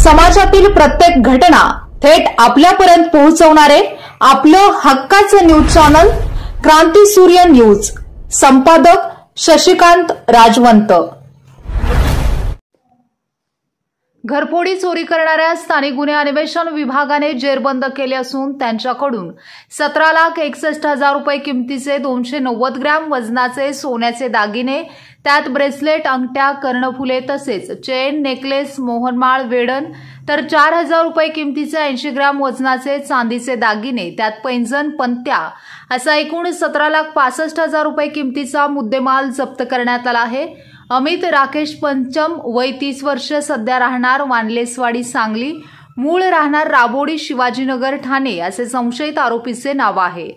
समाजातील प्रत्येक घटना थेट आपल्यापर्यंत पोहोचवणारे आपलं हक्काचं न्यूज चॅनल क्रांती सूर्य न्यूज। संपादक शशिकांत राजवंत। घरफोडी चोरी करणाऱ्या स्थानिक गुन्हे अन्वेषण विभागाने जेरबंद केले असून त्यांच्याकडून 17,61,000 रुपये किमतीचे 290 ग्रॅम वजनाचे सोन्याचे दागिने, त्यात ब्रेसलेट, अंगठ्या, कर्णफुले तसेच चेन, नेकलेस, मोहनमाळ, वेडण, तर 4,000 रुपये किमतीचे 80 ग्रॅम वजनाचे चांदीचे दागिने, त्यात पैंजण, पंत्या असा एकूण 17,65,000 रुपये किमतीचा मुद्देमाल जप्त करण्यात आला आहे। अमित राकेश पंचम, वय 30 वर्ष, सध्या राहणार वानलेसवाडी, सांगली, मूळ राहणार राबोडी, शिवाजीनगर, ठाणे असे संशयित आरोपीचे नाव आहे।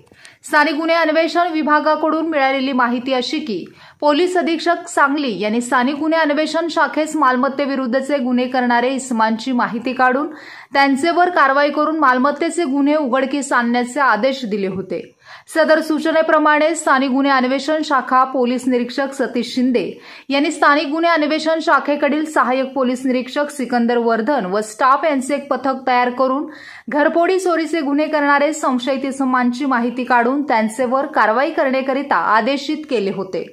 स्थानिक गुन्हे अन्वेषण विभागाकडून मिळालेली माहिती अशी की पोलीस अधीक्षक सांगली यांनी स्थानिक गुन्हे अन्वेषण शाखेस मालमत्तेविरुद्धचे गुन्हे करणारे इसमांची माहिती काढून त्यांचेवर कारवाई करून मालमत्तेचे गुन्हे उघडकीस आणण्याचे आदेश दिले होते। सदर सूचनेप्रमाणे स्थानिक गुन्हे अन्वेषण शाखा पोलीस निरीक्षक सतीश शिंदे यांनी स्थानिक गुन्हे अन्वेषण शाखेकडील सहाय्यक पोलीस निरीक्षक सिकंदर वर्धन व स्टाफ यांचे एक पथक तयार करून घरफोडी चोरीचे गुन्हे करणारे संशयित इसमांची माहिती काढून त्यांचेवर कारवाई करण्याकरिता आदेशित केले होते।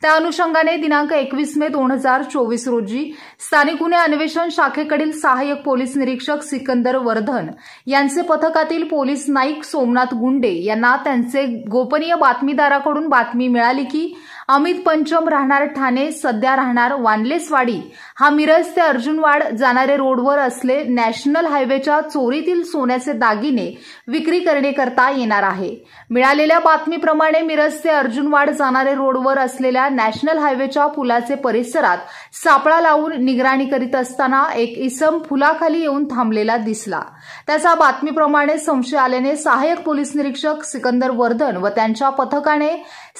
त्या अनुषंगाने दिनांक 21 मे 2024 रोजी स्थानिक गुन्हे अन्वेषण शाखेकडील सहाय्यक पोलीस निरीक्षक सिकंदर वर्धन यांचे पथकातील पोलीस नाईक सोमनाथ गुंडे यांना त्यांचे गोपनीय बातमीदाराकडून बातमी मिळाली की अमित पंचम, राहणार ठाणे, सध्या राहणार वानलेसवाडी, हा मिरज ते अर्जुनवाड जाणारे रोडवर असले नॅशनल हायवेच्या चोरीतील सोन्याचे दागिने विक्री करण्याकरता येणार आहे। मिळालेल्या बातमीप्रमाणे मिरज ते अर्जुनवाड जाणारे रोडवर असलेल्या नॅशनल हायवेच्या पुलाचे परिसरात सापळा लावून निगराणी करीत असताना एक इसम फुलाखाली येऊन थांबलेला दिसला। त्याचा बातमीप्रमाणे संशय आल्याने सहाय्यक पोलीस निरीक्षक सिकंदर वर्धन व त्यांच्या पथकाने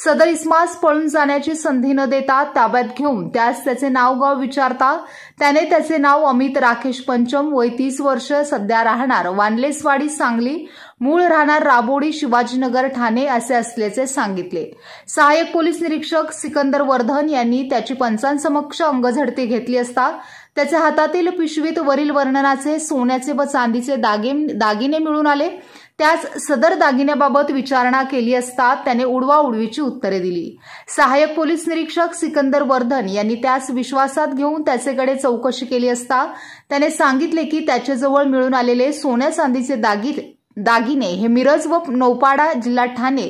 सदर इसमास पळून जाण्याची संधी न देता ताब्यात घेऊन त्यास त्याचे नाव गाव विचारता त्याने त्याचे नाव अमित राकेश पंचम, वय 30 वर्ष, सध्या राहणार वानलेसवाडी, सांगली, मूळ राहणार राबोडी, शिवाजीनगर, ठाणे असे असल्याचे सांगितले। सहाय्यक पोलीस निरीक्षक सिकंदर वर्धन यांनी त्याची पंचांसमक्ष अंगझडती घेतली असता त्याच्या हातातील पिशवीत वरील वर्णनाचे सोन्याचे व चांदीचे दागिने मिळून आले। त्याच सदर दागिन्याबाबत विचारणा केली असता त्याने उडवाउडवीची उत्तरे दिली। सहाय्यक पोलीस निरीक्षक सिकंदर वर्धन यांनी त्यास विश्वासात घेऊन त्याचेकडे चौकशी केली असता त्याने सांगितले की त्याच्याजवळ मिळून आलेले सोन्या चांदीचे दागिने हे मिरज व नौपाडा, जिल्हा ठाणे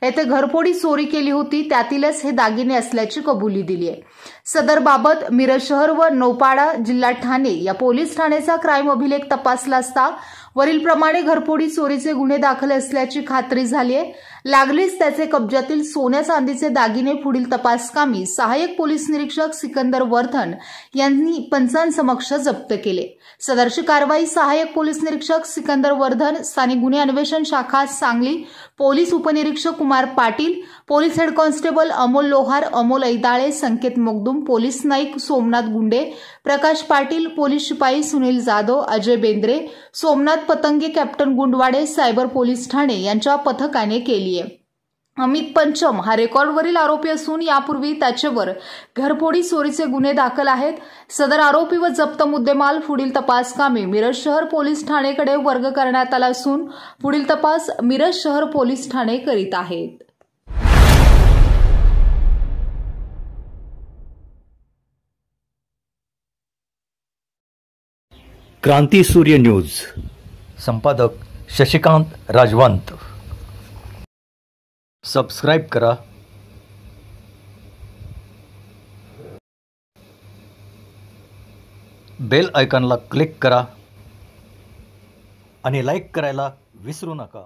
येथे घरफोडी चोरी केली होती त्यातीलच हे दागिने असल्याची कबुली दिली आहे। सदर बाबत मिरज शहर व नौपाडा, जिल्हा ठाणे या पोलीस ठाण्याचा क्राईम अभिलेख तपासला असता वरील प्रमाणे घरफोडी चोरीचे गुन्हे दाखल असल्याची खात्री झाली आहे। लागलीच त्याचे कब्जातील सोन्या चांदीचे दागिने पुढील तपासकामी सहाय्यक पोलीस निरीक्षक सिकंदर वर्धन यांनी पंचांसमक्ष जप्त केले। सदरची कारवाई सहाय्यक पोलीस निरीक्षक सिकंदर वर्धन, स्थानिक गुन्हे अन्वेषण शाखा सांगली, पोलीस उपनिरीक्षक Kumar Patil, police head constable Amol Lohar, Amol Aitale, Sanket Mogdum, police Naik Somnath Gunde, Prakash Patil, police शिपाई Sunil Jadhav, Ajay Bendre, Somnath Patange, captain Gundwade, cyber police ठाणे यांच्या पथकाने केली आहे। अमित पंचम हा रेकॉर्डवरील आरोपी असून यापूर्वी त्याच्यावर घरफोडी चोरीचे गुन्हे दाखल आहेत। सदर आरोपी व जप्त मुद्देमाल पुढील तपासकामी मिरज शहर पोलीस ठाणेकडे वर्ग करण्यात आला असून पुढील तपास मिरज शहर पोलीस ठाणे करीत आहेत। क्रांती सूर्य न्यूज। संपादक शशिकांत राजवंत। सबस्क्राइब करा, बेल आयकॉनला क्लिक करा आणि लाईक करायला विसरू नका।